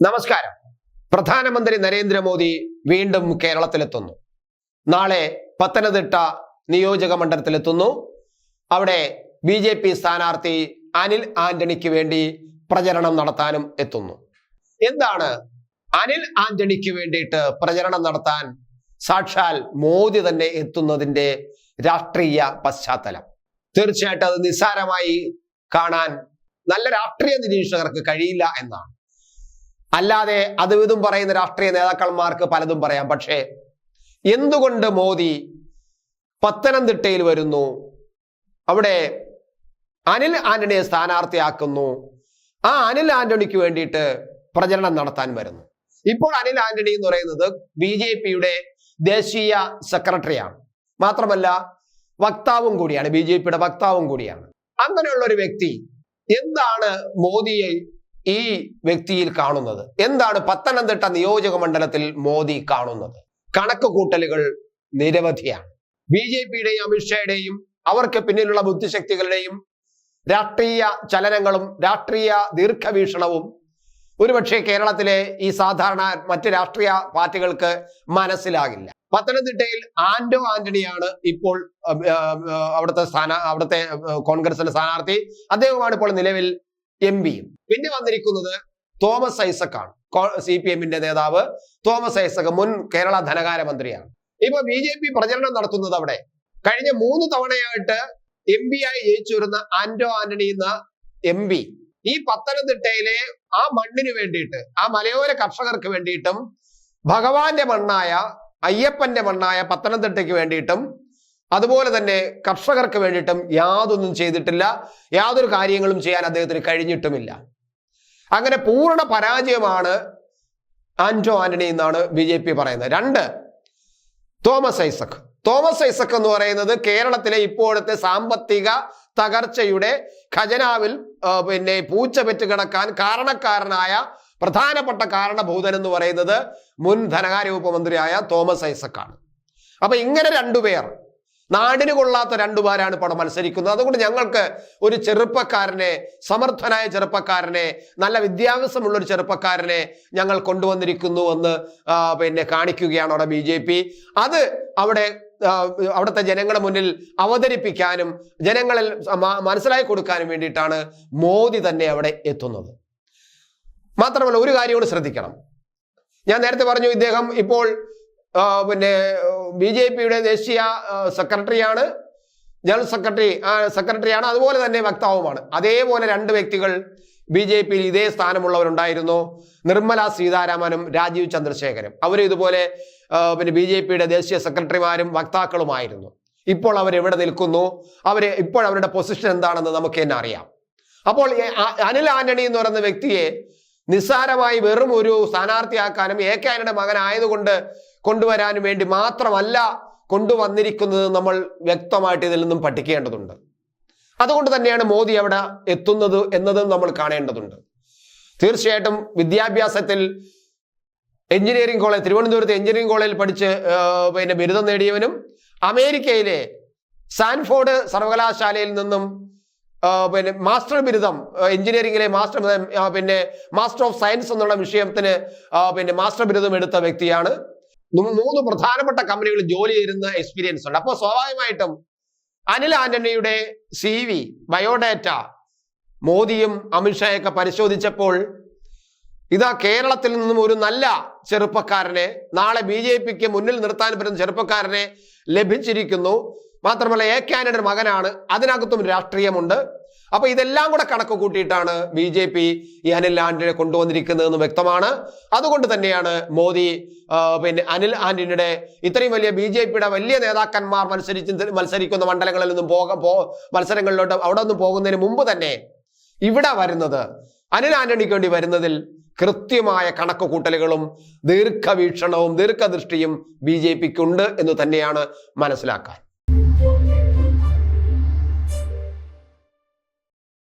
നമസ്കാരം. പ്രധാനമന്ത്രി നരേന്ദ്രമോദി വീണ്ടും കേരളത്തിലെത്തുന്നു. നാളെ പത്തനംതിട്ട നിയോജക മണ്ഡലത്തിലെത്തുന്നു. അവിടെ BJP സ്ഥാനാർത്ഥി അനിൽ ആന്റണിക്ക് വേണ്ടി പ്രചരണം നടത്താനും എത്തുന്നു. എന്താണ് അനിൽ ആന്റണിക്ക് വേണ്ടിയിട്ട് പ്രചരണം നടത്താൻ സാക്ഷാൽ മോദി തന്നെ എത്തുന്നതിന്റെ രാഷ്ട്രീയ പശ്ചാത്തലം? തീർച്ചയായിട്ടും അത് നിസ്സാരമായി കാണാൻ നല്ല രാഷ്ട്രീയ നിരീക്ഷകർക്ക് കഴിയില്ല എന്നാണ്. അല്ലാതെ അതും ഇതും പറയുന്ന രാഷ്ട്രീയ നേതാക്കന്മാർക്ക് പലതും പറയാം. പക്ഷേ എന്തുകൊണ്ട് മോദി പത്തനംതിട്ടയിൽ വരുന്നു, അവിടെ അനിൽ ആന്റണിയെ സ്ഥാനാർത്ഥിയാക്കുന്നു, ആ അനിൽ ആന്റണിക്ക് വേണ്ടിയിട്ട് പ്രചരണം നടത്താൻ വരുന്നു? ഇപ്പോൾ അനിൽ ആന്റണി എന്ന് പറയുന്നത് BJPയുടെ ദേശീയ സെക്രട്ടറിയാണ്, മാത്രമല്ല വക്താവും കൂടിയാണ്, BJPയുടെ വക്താവും കൂടിയാണ്. അങ്ങനെയുള്ള ഒരു വ്യക്തി എന്താണ് മോദിയെ ഈ വ്യക്തിയിൽ കാണുന്നത്? എന്താണ് പത്തനംതിട്ട നിയോജക മണ്ഡലത്തിൽ മോദി കാണുന്നത്? കണക്ക് കൂട്ടലുകൾ നിരവധിയാണ്. BJPയുടെയും അമിത്ഷായുടെയും അവർക്ക് പിന്നിലുള്ള ബുദ്ധിശക്തികളുടെയും രാഷ്ട്രീയ ചലനങ്ങളും രാഷ്ട്രീയ ദീർഘവീക്ഷണവും ഒരുപക്ഷെ കേരളത്തിലെ ഈ സാധാരണ മറ്റ് രാഷ്ട്രീയ പാർട്ടികൾക്ക് മനസ്സിലാകില്ല. പത്തനംതിട്ടയിൽ ആന്റണിയാണ് ഇപ്പോൾ അവിടുത്തെ കോൺഗ്രസിന്റെ സ്ഥാനാർത്ഥി. അദ്ദേഹമാണ് ഇപ്പോൾ നിലവിൽ MP. പിന്നെ വന്നിരിക്കുന്നത് തോമസ് ഐസക്കാണ്, CPMന്റെ നേതാവ് തോമസ് ഐസക്, മുൻ കേരള ധനകാര്യമന്ത്രിയാണ്. ഇപ്പൊ BJP പ്രചരണം നടത്തുന്നത് അവിടെ കഴിഞ്ഞ 3 തവണയായിട്ട് MP ആയി ജയിച്ചു വരുന്ന ആന്റണി എന്ന MP ഈ പത്തനംതിട്ടയിലെ ആ മണ്ണിന് വേണ്ടിയിട്ട്, ആ മലയോര കർഷകർക്ക് വേണ്ടിയിട്ടും ഭഗവാന്റെ മണ്ണായ അയ്യപ്പന്റെ മണ്ണായ പത്തനംതിട്ടയ്ക്ക് വേണ്ടിയിട്ടും അതുപോലെ തന്നെ കർഷകർക്ക് വേണ്ടിയിട്ടും യാതൊന്നും ചെയ്തിട്ടില്ല. യാതൊരു കാര്യങ്ങളും ചെയ്യാൻ അദ്ദേഹത്തിന് കഴിഞ്ഞിട്ടുമില്ല. അങ്ങനെ പൂർണ്ണ പരാജയമാണ് ആന്റണി എന്നാണ് BJP പറയുന്നത്. 2, തോമസ് ഐസക് എന്ന് പറയുന്നത് കേരളത്തിലെ ഇപ്പോഴത്തെ സാമ്പത്തിക തകർച്ചയുടെ ഖജനാവിൽ പൂച്ച പെറ്റ് കിടക്കാൻ കാരണക്കാരനായ പ്രധാനപ്പെട്ട കാരണഭൂതൻ എന്ന് പറയുന്നത് മുൻ ധനകാര്യ വകുപ്പ് മന്ത്രിയായ തോമസ് ഐസക്കാണ്. അപ്പൊ ഇങ്ങനെ 2 പേർ, നാടിന് കൊള്ളാത്ത 2 പേരാണ് ഇപ്പോൾ മത്സരിക്കുന്നത്. അതുകൊണ്ട് ഞങ്ങൾക്ക് ഒരു ചെറുപ്പക്കാരനെ, സമർത്ഥനായ ചെറുപ്പക്കാരനെ, നല്ല വിദ്യാഭ്യാസമുള്ള ഒരു ചെറുപ്പക്കാരനെ ഞങ്ങൾ കൊണ്ടുവന്നിരിക്കുന്നു എന്ന് കാണിക്കുകയാണ് അവിടെ BJP. അത് അവിടുത്തെ ജനങ്ങളുടെ മുന്നിൽ അവതരിപ്പിക്കാനും ജനങ്ങളിൽ മനസ്സിലാക്കി കൊടുക്കാനും വേണ്ടിയിട്ടാണ് മോദി തന്നെ അവിടെ എത്തുന്നത്. മാത്രമല്ല ഒരു കാര്യം കൂടി ശ്രദ്ധിക്കണം. ഞാൻ നേരത്തെ പറഞ്ഞു, ഇദ്ദേഹം ഇപ്പോൾ BJPയുടെ ദേശീയ സെക്രട്ടറിയാണ്, ജനറൽ സെക്രട്ടറിയാണ്, അതുപോലെ തന്നെ വക്താവുമാണ്. അതേപോലെ 2 വ്യക്തികൾ BJPയിൽ ഇതേ സ്ഥാനമുള്ളവരുണ്ടായിരുന്നു, നിർമ്മല സീതാരാമനും രാജീവ് ചന്ദ്രശേഖരും. അവർ ഇതുപോലെ BJPയുടെ ദേശീയ സെക്രട്ടറിമാരും വക്താക്കളുമായിരുന്നു. ഇപ്പോൾ അവരെവിടെ നിൽക്കുന്നു, ഇപ്പോൾ അവരുടെ പൊസിഷൻ എന്താണെന്ന് നമുക്ക് തന്നെ അറിയാം. അപ്പോൾ അനിൽ ആന്റണി എന്ന് പറയുന്ന വ്യക്തിയെ നിസ്സാരമായി വെറും ഒരു സ്ഥാനാർത്ഥിയാക്കാനും AK ആന്റണിയുടെ മകനായതുകൊണ്ട് കൊണ്ടുവരാനും വേണ്ടി മാത്രമല്ല കൊണ്ടുവന്നിരിക്കുന്നത് നമ്മൾ വ്യക്തമായിട്ട് ഇതിൽ നിന്നും പഠിക്കേണ്ടതുണ്ട്. അതുകൊണ്ട് തന്നെയാണ് മോദി അവിടെ എത്തുന്നത് എന്നതും നമ്മൾ കാണേണ്ടതുണ്ട്. തീർച്ചയായിട്ടും വിദ്യാഭ്യാസത്തിൽ എഞ്ചിനീയറിംഗ് കോളേജ്, തിരുവനന്തപുരത്ത് എഞ്ചിനീയറിംഗ് കോളേജിൽ പഠിച്ച് ബിരുദം നേടിയവനും അമേരിക്കയിലെ സാൻഫോർഡ് സർവകലാശാലയിൽ നിന്നും മാസ്റ്റർ ബിരുദം, എഞ്ചിനീയറിംഗിലെ മാസ്റ്റർ ഓഫ് സയൻസ് എന്നുള്ള വിഷയത്തിന് മാസ്റ്റർ ബിരുദം എടുത്ത വ്യക്തിയാണ്. 3 പ്രധാനപ്പെട്ട കമ്പനികളിൽ ജോലി ചെയ്യുന്ന എക്സ്പീരിയൻസ് ഉണ്ട്. അപ്പോൾ സ്വാഭാവികമായിട്ടും അനിൽ ആന്റണിയുടെ CV, ബയോഡാറ്റ മോദിയും അമിത്ഷായൊക്കെ പരിശോധിച്ചപ്പോൾ ഇതാ കേരളത്തിൽ നിന്നും ഒരു നല്ല ചെറുപ്പക്കാരനെ, നാളെ BJPക്ക് മുന്നിൽ നിർത്താൻ പറ്റുന്ന ചെറുപ്പക്കാരനെ ലഭിച്ചിരിക്കുന്നു. മാത്രമല്ല AK ആന്റണിയുടെ മകനാണ്, അതിനകത്തും രാഷ്ട്രീയമുണ്ട്. അപ്പൊ ഇതെല്ലാം കൂടെ കണക്ക് കൂട്ടിയിട്ടാണ് BJP ഈ അനിൽ ആന്റണിയെ കൊണ്ടുവന്നിരിക്കുന്നതെന്ന് വ്യക്തമാണ്. അതുകൊണ്ട് തന്നെയാണ് മോദി അനിൽ ആന്റണിയുടെ ഇത്രയും വലിയ BJPയുടെ വലിയ നേതാക്കന്മാർ മത്സരിക്കുന്ന മണ്ഡലങ്ങളിൽ നിന്നും മത്സരങ്ങളിലോട്ട് അവിടെ ഒന്നും പോകുന്നതിന് മുമ്പ് തന്നെ ഇവിടെ വരുന്നത്, അനിൽ ആന്റണിക്ക് വേണ്ടി വരുന്നതിൽ കൃത്യമായ കണക്ക് കൂട്ടലുകളും ദീർഘവീക്ഷണവും ദീർഘദൃഷ്ടിയും BJPക്കുണ്ട് എന്ന് തന്നെയാണ് മനസ്സിലാക്കാൻ.